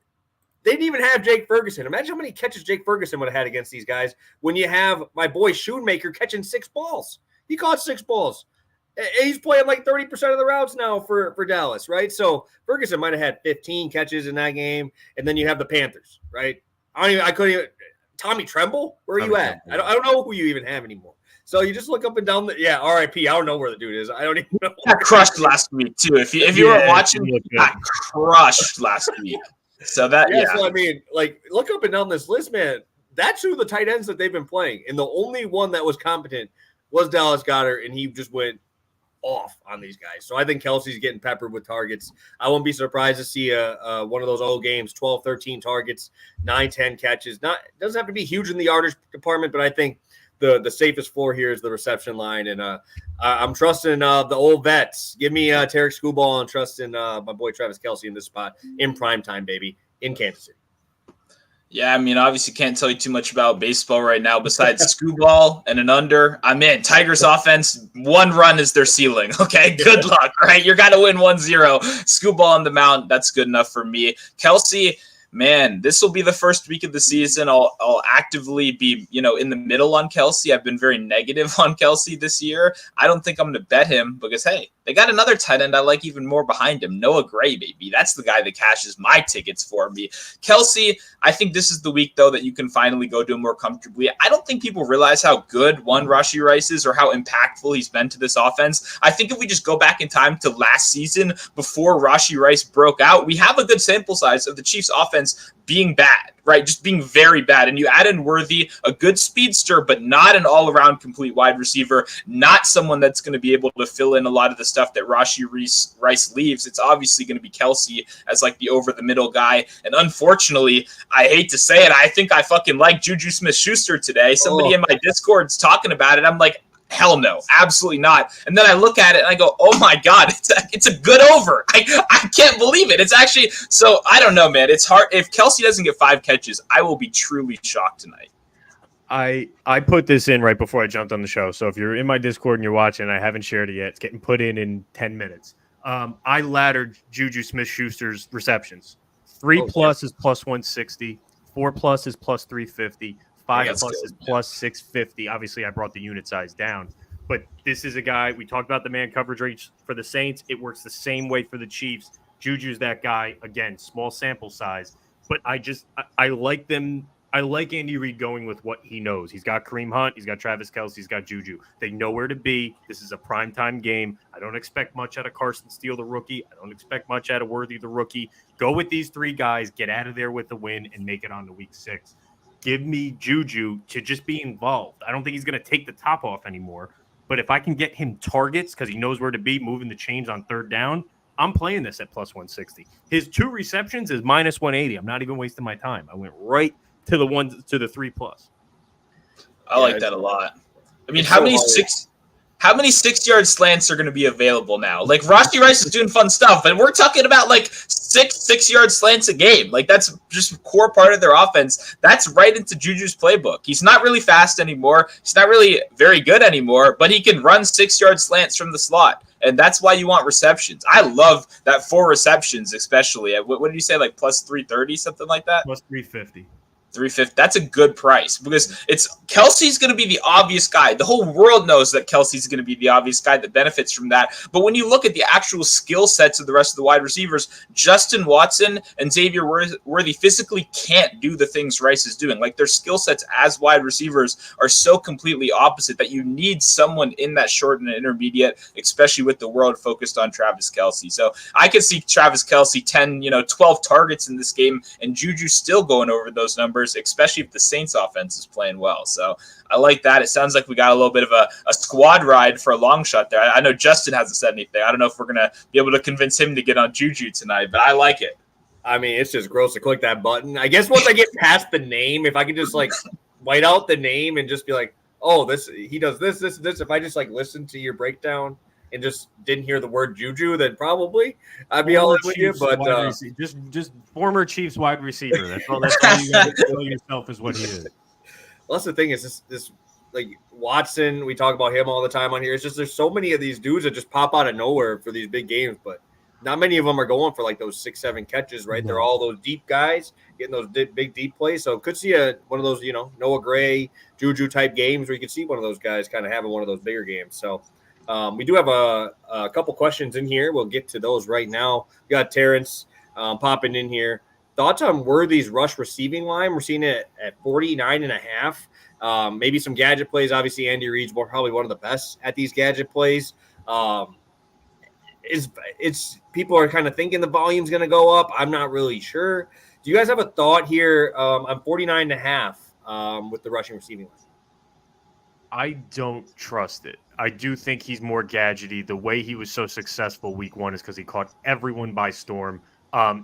didn't even have Jake Ferguson. Imagine how many catches Jake Ferguson would have had against these guys when you have my boy Schoonmaker catching 6 balls. He caught 6 balls. He's playing like 30% of the routes now for Dallas, right? So Ferguson might have had 15 catches in that game. And then you have the Panthers, right? I couldn't even – Tommy Tremble? Where are you at? I don't know who you even have anymore. So you just look up and down RIP. I don't know where the dude is. I don't even know. Got crushed last week too. If you weren't watching, he got crushed last week. So that So I mean, like, look up and down this list, man. That's who the tight ends that they've been playing, and the only one that was competent was Dallas Goedert, and he just went off on these guys. So I think Kelce's getting peppered with targets. I won't be surprised to see one of those old games, 12, 13 targets, 9, 10 catches. It doesn't have to be huge in the yardage department, but I think the safest floor here is the reception line, and I'm trusting the old vets. Give me Tarek Skubal and trusting my boy Travis Kelce in this spot in prime time, baby, in Kansas City. Yeah, I mean, obviously can't tell you too much about baseball right now besides Skubal and an under. I'm in. Tigers offense, 1 run is their ceiling. Okay, good luck, right? You're got to win 1-0. Skubal on the mound, that's good enough for me. Kelce, man, this will be the first week of the season. I'll actively be, in the middle on Kelce. I've been very negative on Kelce this year. I don't think I'm going to bet him because, hey, they got another tight end I like even more behind him. Noah Gray, baby. That's the guy that cashes my tickets for me. Kelce, I think this is the week, though, that you can finally go to him more comfortably. I don't think people realize how good Rashee Rice is or how impactful he's been to this offense. I think if we just go back in time to last season before Rashee Rice broke out, we have a good sample size of the Chiefs offense being bad, right? Just being very bad. And you add in Worthy, a good speedster, but not an all-around complete wide receiver, not someone that's going to be able to fill in a lot of the stuff that Rashee Rice leaves. It's obviously going to be Kelce as like the over-the-middle guy. And unfortunately, I hate to say it, I think I fucking like Juju Smith-Schuster today. Somebody in my Discord's talking about it. I'm like, Hell no, absolutely not. And then I look at it and I go, oh my God, it's a good over. I can't believe it. It's actually, so I don't know, man. It's hard. If Kelsey doesn't get 5 catches, I will be truly shocked tonight. I put this in right before I jumped on the show. So if you're in my Discord and you're watching, I haven't shared it yet. It's getting put in 10 minutes. I laddered Juju Smith-Schuster's receptions. 3+ is plus 160. 4+ is plus 350. 5+ is plus 650. Obviously, I brought the unit size down. But this is a guy, we talked about the man coverage rates for the Saints. It works the same way for the Chiefs. Juju's that guy. Again, small sample size. But I like them. I like Andy Reid going with what he knows. He's got Kareem Hunt. He's got Travis Kelce. He's got Juju. They know where to be. This is a primetime game. I don't expect much out of Carson Steele, the rookie. I don't expect much out of Worthy, the rookie. Go with these 3 guys, get out of there with the win, and make it on to week 6. Give me Juju to just be involved. I don't think he's going to take the top off anymore. But if I can get him targets because he knows where to be, moving the chains on 3rd down, I'm playing this at plus 160. His 2 receptions is minus 180. I'm not even wasting my time. I went right to the 3+. I like that a lot. I mean, how many 6-yard slants are going to be available now? Like Rashee Rice is doing fun stuff, and we're talking about like 6-yard slants a game. Like that's just a core part of their offense. That's right into Juju's playbook. He's not really fast anymore. He's not really very good anymore, but he can run 6-yard slants from the slot. And that's why you want receptions. I love that 4 receptions, especially. What did you say, like plus 330, something like that? Plus 350. 350. That's a good price because Kelsey's going to be the obvious guy. The whole world knows that Kelsey's going to be the obvious guy that benefits from that. But when you look at the actual skill sets of the rest of the wide receivers, Justin Watson and Xavier Worthy physically can't do the things Rice is doing. Like their skill sets as wide receivers are so completely opposite that you need someone in that short and intermediate, especially with the world focused on Travis Kelce. So I could see Travis Kelce 10, 12 targets in this game and Juju still going over those numbers, especially if the Saints offense is playing well. So I like that. It sounds like we got a little bit of a squad ride for a long shot there. I know Justin hasn't said anything. I don't know if we're going to be able to convince him to get on Juju tonight, but I like it. I mean, it's just gross to click that button. I guess once I get past the name, if I could just like white out the name and just be like, oh, he does this. If I just like listen to your breakdown and just didn't hear the word Juju, then probably I'd be all in with you. But just former Chiefs wide receiver. That's all you got to tell yourself is what he is. Well, that's the thing is this like Watson. We talk about him all the time on here. It's just there's so many of these dudes that just pop out of nowhere for these big games, but not many of them are going for like those 6-7 catches. Right, they're all those deep guys getting those big deep plays. So could see one of those Noah Gray, Juju type games where you could see one of those guys kind of having one of those bigger games. So. We do have a couple questions in here. We'll get to those right now. We got Terrence popping in here. Thoughts on Worthy's rush receiving line? We're seeing it at 49.5. Maybe some gadget plays. Obviously, Andy Reid's probably one of the best at these gadget plays. It's people are kind of thinking the volume's going to go up. I'm not really sure. Do you guys have a thought here on 49.5 with the rushing receiving line? I don't trust it. I do think he's more gadgety. The way he was so successful week 1 is because he caught everyone by storm.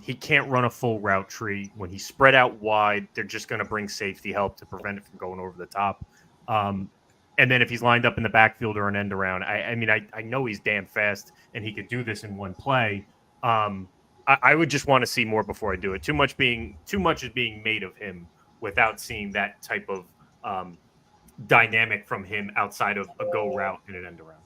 He can't run a full route tree. When he's spread out wide, they're just going to bring safety help to prevent it from going over the top. And then if he's lined up in the backfield or an end around, I know he's damn fast and he could do this in one play. I would just want to see more before I do it. Too much is being made of him without seeing that type of dynamic from him outside of a go route and an end around.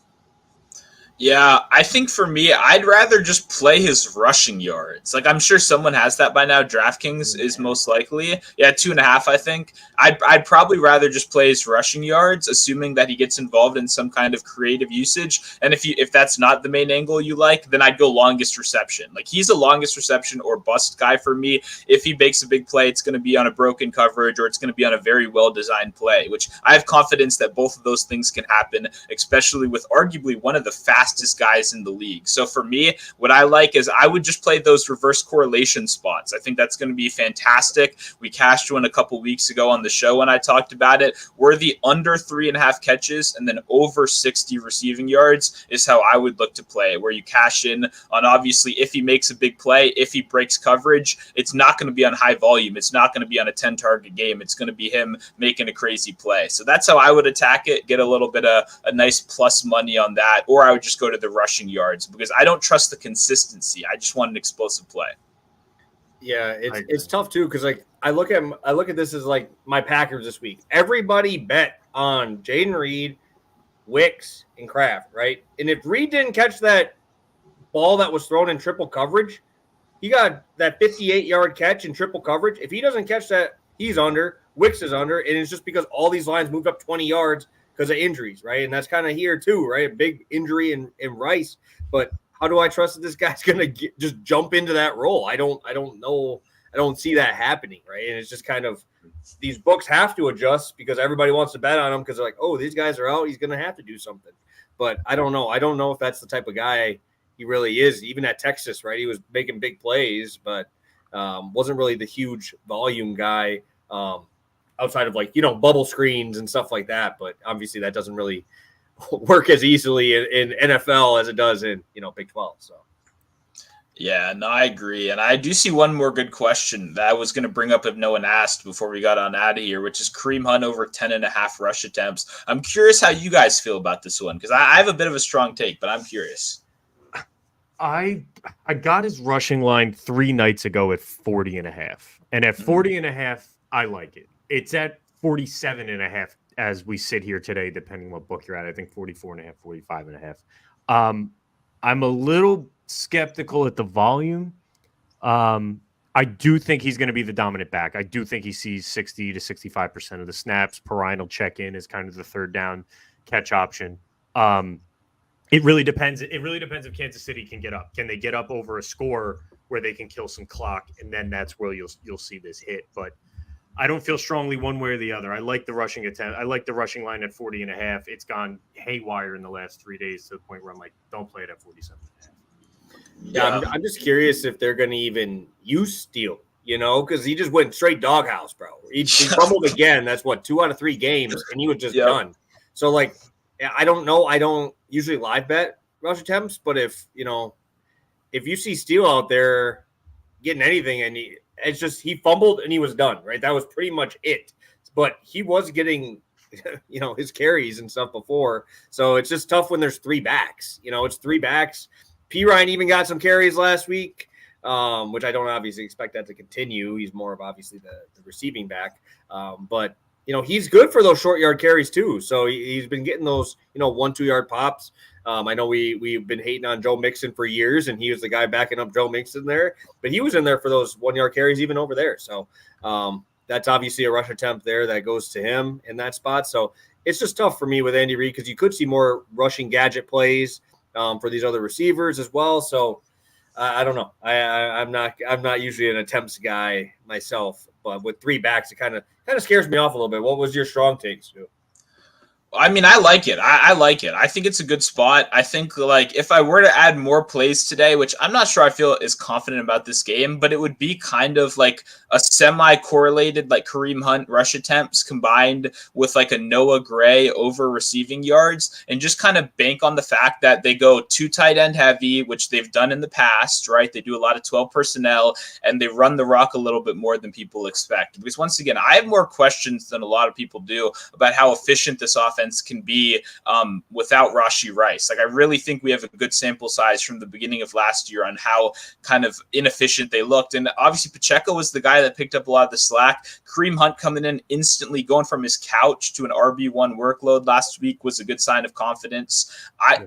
Yeah, I think for me, I'd rather just play his rushing yards. Like, I'm sure someone has that by now. DraftKings is most likely. Yeah, 2.5, I think. I'd probably rather just play his rushing yards, assuming that he gets involved in some kind of creative usage. And if that's not the main angle you like, then I'd go longest reception. Like, he's a longest reception or bust guy for me. If he makes a big play, it's going to be on a broken coverage or it's going to be on a very well-designed play, which I have confidence that both of those things can happen, especially with arguably one of the fastest fastest guys in the league. So for me, what I like is I would just play those reverse correlation spots. I think that's going to be fantastic. We cashed one a couple weeks ago on the show when I talked about it. Worthy under 3.5 catches and then over 60 receiving yards is how I would look to play, where you cash in on obviously if he makes a big play, if he breaks coverage, it's not going to be on high volume. It's not going to be on a 10 target game. It's going to be him making a crazy play. So that's how I would attack it, get a little bit of a nice plus money on that, or I would just go to the rushing yards because I don't trust the consistency. I just want an explosive play. Yeah, it's tough too because like I look at this as like my Packers this week. Everybody bet on Jaden Reed, Wicks, and Kraft, right? And if Reed didn't catch that ball that was thrown in triple coverage, he got that 58-yard catch in triple coverage. If he doesn't catch that, he's under. Wicks is under, and it's just because all these lines moved up 20 yards because of injuries, right? And that's kind of here too, right? A big injury in Rice, but how do I trust that this guy's going to just jump into that role? I don't know. I don't see that happening, right? And it's just kind of these books have to adjust because everybody wants to bet on him because they're like, oh, these guys are out. He's going to have to do something. But I don't know. I don't know if that's the type of guy he really is. Even at Texas, right? He was making big plays, but wasn't really the huge volume guy outside of bubble screens and stuff like that. But obviously that doesn't really work as easily in NFL as it does in Big 12. So yeah, no, I agree. And I do see one more good question that I was going to bring up if no one asked before we got on out of here, which is Kareem Hunt over 10.5 rush attempts. I'm curious how you guys feel about this one because I have a bit of a strong take, but I'm curious. I got his rushing line 3 nights ago at 40.5. And at 40.5, I like it. It's at 47.5 as we sit here today, depending what book you're at. I think 44.5, 45.5. I'm a little skeptical at the volume. I do think he's going to be the dominant back. I do think he sees 60 to 65% of the snaps. Perrine will check in as kind of the third down catch option. It really depends. It really depends if Kansas City can get up. Can they get up over a score where they can kill some clock, and then that's where you'll see this hit. But I don't feel strongly one way or the other. I like the rushing attempt. I like the rushing line at 40.5. It's gone haywire in the last 3 days to the point where I'm like, don't play it at 47.5. Yeah, I'm just curious if they're going to even use Steele, because he just went straight doghouse, bro. He fumbled again. That's 2 out of 3 games, and he was just done. So, I don't know. I don't usually live bet rush attempts, but if you see Steele out there getting anything, and it's just he fumbled and he was done, right? That was pretty much it. But he was getting, his carries and stuff before. So it's just tough when there's 3 backs. It's 3 backs. Perrine even got some carries last week, which I don't obviously expect that to continue. He's more of obviously the receiving back. But he's good for those short yard carries too. So he's been getting those, 1-2 yard pops. I know we've been hating on Joe Mixon for years, and he was the guy backing up Joe Mixon there, but he was in there for those 1 yard carries even over there. So that's obviously a rush attempt there that goes to him in that spot. So it's just tough for me with Andy Reid because you could see more rushing gadget plays for these other receivers as well. So I don't know. I'm not usually an attempts guy myself, but with 3 backs, it kind of scares me off a little bit. What was your strong take, Stu? I mean, I like it. I like it. I think it's a good spot. I think if I were to add more plays today, which I'm not sure I feel as confident about this game, but it would be kind of like a semi-correlated Kareem Hunt rush attempts combined with a Noah Gray over receiving yards and just kind of bank on the fact that they go 2 tight end heavy, which they've done in the past, right? They do a lot of 12 personnel and they run the rock a little bit more than people expect. Because once again, I have more questions than a lot of people do about how efficient this offense can be without Rashee Rice. I really think we have a good sample size from the beginning of last year on how kind of inefficient they looked. And obviously Pacheco was the guy that picked up a lot of the slack. Kareem Hunt coming in instantly, going from his couch to an RB1 workload last week was a good sign of confidence.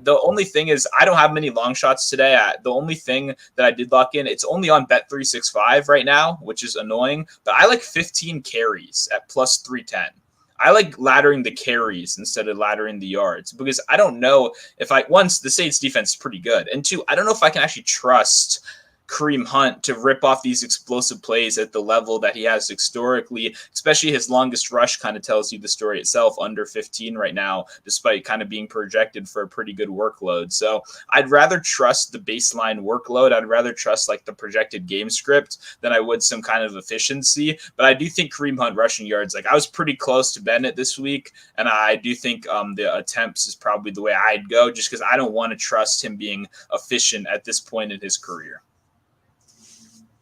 The only thing is I don't have many long shots today. The only thing that I did lock in, it's only on Bet365 right now, which is annoying, but I like 15 carries at plus 310. I like laddering the carries instead of laddering the yards because I don't know if the Saints defense is pretty good. And 2, I don't know if I can actually trust Kareem Hunt to rip off these explosive plays at the level that he has historically, especially his longest rush kind of tells you the story itself, under 15 right now, despite kind of being projected for a pretty good workload. So I'd rather trust the baseline workload. I'd rather trust like the projected game script than I would some kind of efficiency. But I do think Kareem Hunt rushing yards, like I was pretty close to Bennett this week. And I do think the attempts is probably the way I'd go, just because I don't want to trust him being efficient at this point in his career.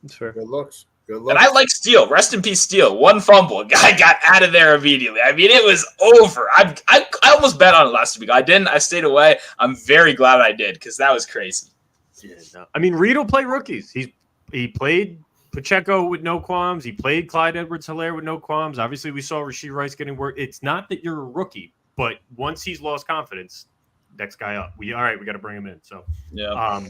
That's fair. Good looks. Good looks. And I like Steele. Rest in peace, Steele. One fumble. Guy got out of there immediately. I mean, it was over. I almost bet on it last week. I didn't. I stayed away. I'm very glad I did because that was crazy. Yeah, no. I mean, Reed will play rookies. He played Pacheco with no qualms. He played Clyde Edwards-Helaire with no qualms. Obviously, we saw Rashee Rice getting work. It's not that you're a rookie, but once he's lost confidence, next guy up. We got to bring him in. So yeah.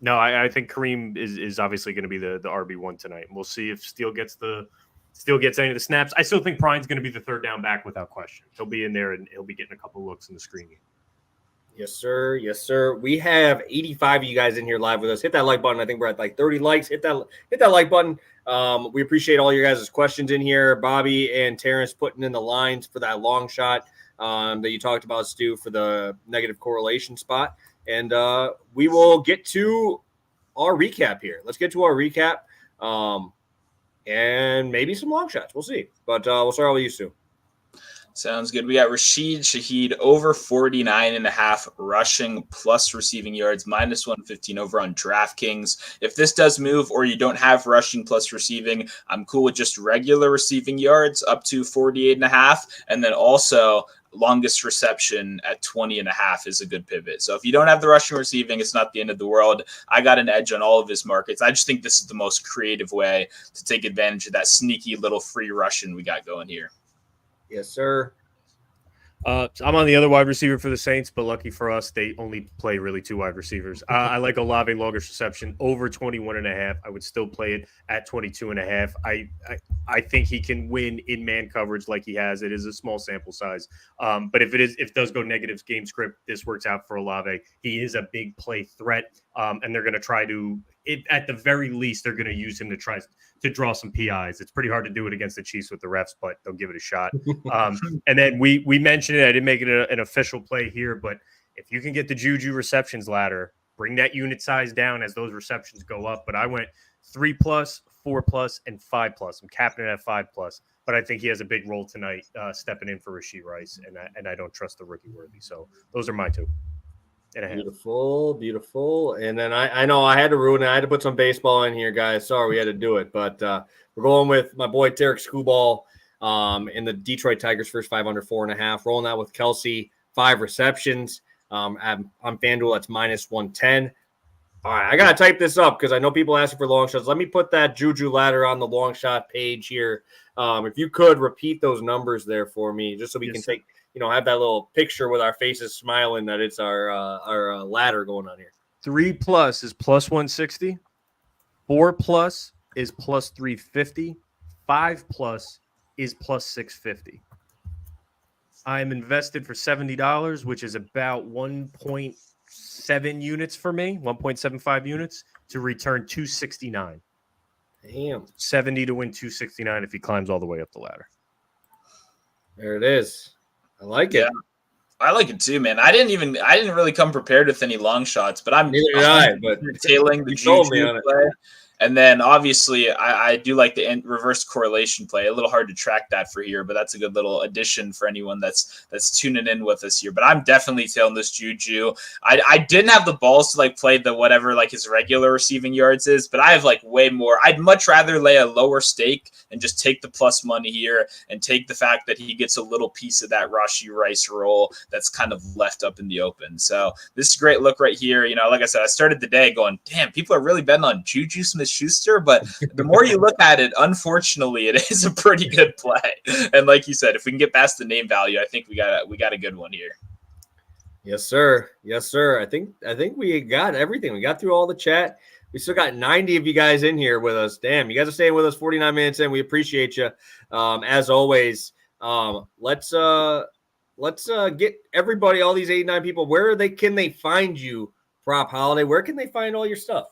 No, I think Kareem is obviously going to be the RB1 tonight. We'll see if Steele gets any of the snaps. I still think Prine's going to be the third down back without question. He'll be in there and he'll be getting a couple looks in the screen game. Yes, sir. Yes, sir. We have 85 of you guys in here live with us. Hit that like button. I think we're at like 30 likes. Hit that like button. We appreciate all your guys' questions in here. Bobby and Terrence putting in the lines for that long shot that you talked about, Stu, for the negative correlation spot. And we will get to our recap here. Let's get to our recap and maybe some long shots. We'll see. But we'll start with you, Stu. Sounds good. We got Rashid Shaheed over 49.5 rushing plus receiving yards, minus 115 over on DraftKings. If this does move or you don't have rushing plus receiving, I'm cool with just regular receiving yards up to 48.5. And then also longest reception at 20.5 is a good pivot. So if you don't have the rushing receiving, it's not the end of the world. I got an edge on all of his markets. I just think this is the most creative way to take advantage of that sneaky little free rushing we got going here. Yes, sir. I'm on the other wide receiver for the Saints, but lucky for us, they only play really two wide receivers. I like Olave longest reception over 21.5. I would still play it at 22.5. I think he can win in man coverage like he has. It is a small sample size. But if it does go negative game script, this works out for Olave. He is a big play threat. And they're going to try to, at the very least, they're going to use him to try to draw some PIs. It's pretty hard to do it against the Chiefs with the refs, but they'll give it a shot. And then we mentioned it. I didn't make it an official play here, but if you can get the Juju receptions ladder, bring that unit size down as those receptions go up. But I went 3+, 4+, and 5+. I'm capping it at 5+. But I think he has a big role tonight, stepping in for Rashee Rice, and I don't trust the rookie worthy. So those are my two. Beautiful. And then I know I had to ruin it. I had to put some baseball in here, guys. Sorry, we had to do it. But we're going with my boy Tarek Skubal in the Detroit Tigers first 5 under 4.5. Rolling that with Kelsey, 5 receptions. On FanDuel, that's minus 110. All right, I got to type this up because I know people asking for long shots. Let me put that Juju ladder on the long shot page here. If you could repeat those numbers there for me, just so we can take – have that little picture with our faces smiling that it's our ladder going on here. 3+ is plus 160. 4+ is plus 350. 5+ is plus 650. I am invested for $70, which is about 1.7 units for me, 1.75 units to return 269. Damn. 70 to win 269 if he climbs all the way up the ladder. There it is. I like it. Yeah, I like it too, man. I didn't really come prepared with any long shots, but I'm tailing the Juju play. And then obviously I do like the reverse correlation play. A little hard to track that for here, but that's a good little addition for anyone that's tuning in with us here. But I'm definitely tailing this Juju. I didn't have the balls to play the whatever his regular receiving yards is, but I have way more. I'd much rather lay a lower stake and just take the plus money here and take the fact that he gets a little piece of that Rashee Rice roll that's kind of left up in the open. So this is a great look right here. Like I said, I started the day going, damn, people are really betting on Juju Smith-Schuster, but the more you look at it, unfortunately, it is a pretty good play. And like you said, if we can get past the name value, I think we got a good one here. Yes, sir. I think we got everything. We got through all the chat. We still got 90 of you guys in here with us. Damn, you guys are staying with us 49 minutes in. We appreciate you. As always, let's get everybody, all these 89 people. Where can they find you, Prop Holiday? Where can they find all your stuff?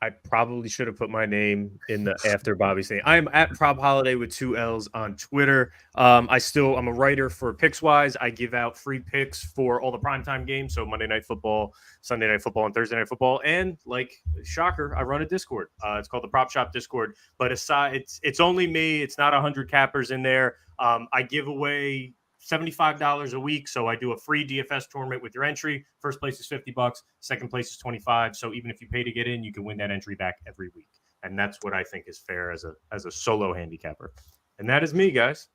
I probably should have put my name in the after Bobby's name. I am at Prop Holiday with 2 L's on Twitter. I'm a writer for PicksWise. I give out free picks for all the primetime games. So Monday Night Football, Sunday Night Football, and Thursday Night Football. And like shocker, I run a Discord. It's called the Prop Shop Discord. But aside, it's only me. It's not 100 cappers in there. I give away $75 a week. So I do a free DFS tournament with your entry. First place is $50. Second place is $25. So even if you pay to get in, you can win that entry back every week. And that's what I think is fair as a solo handicapper. And that is me, guys.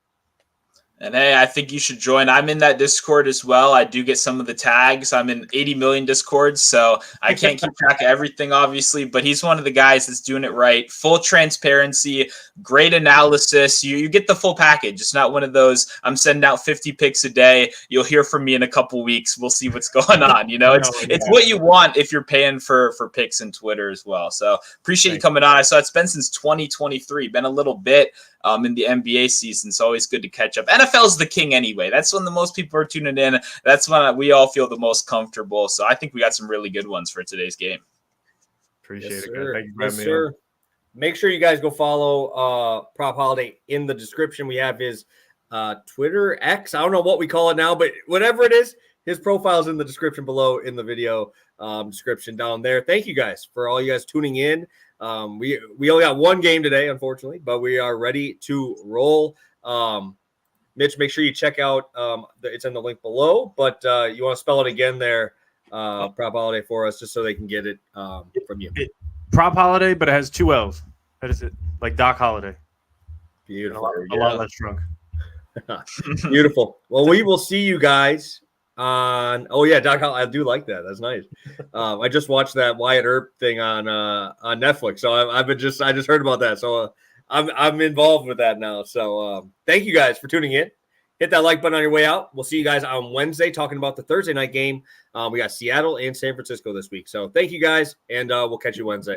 And hey, I think you should join. I'm in that Discord as well. I do get some of the tags. I'm in 80 million Discords, so I can't keep track of everything, obviously, but he's one of the guys that's doing it right. Full transparency, great analysis. You get the full package. It's not one of those, I'm sending out 50 picks a day. You'll hear from me in a couple weeks. We'll see what's going on. It's what you want if you're paying for picks and Twitter as well. So appreciate you coming on. I saw it's been since 2023, been a little bit. In the NBA season. It's always good to catch up. NFL's the king anyway. That's when the most people are tuning in. That's when we all feel the most comfortable. So I think we got some really good ones for today's game. Appreciate yes, it, sir. guys. Thank you for having me on. Make sure you guys go follow Prop Holiday in the description. We have his Twitter X. I don't know what we call it now, but whatever it is, his profile is in the description below in the video description down there. Thank you guys for all you guys tuning in. We only got one game today, unfortunately, but we are ready to roll. Mitch, make sure you check out it's in the link below, but you want to spell it again there, Prop Holiday, for us, just so they can get it from you. Prop Holiday, but it has 2 L's. That is it, like Doc Holiday. Beautiful. A lot less drunk. Beautiful. Well, we will see you guys on. Oh yeah, Doc. I do like that. That's nice. I just watched that Wyatt Earp thing on Netflix, so I just heard about that. So I'm involved with that now. So thank you guys for tuning in. Hit that like button on your way out. We'll see you guys on Wednesday talking about the Thursday night game. We got Seattle and San Francisco this week. So thank you guys, and we'll catch you Wednesday.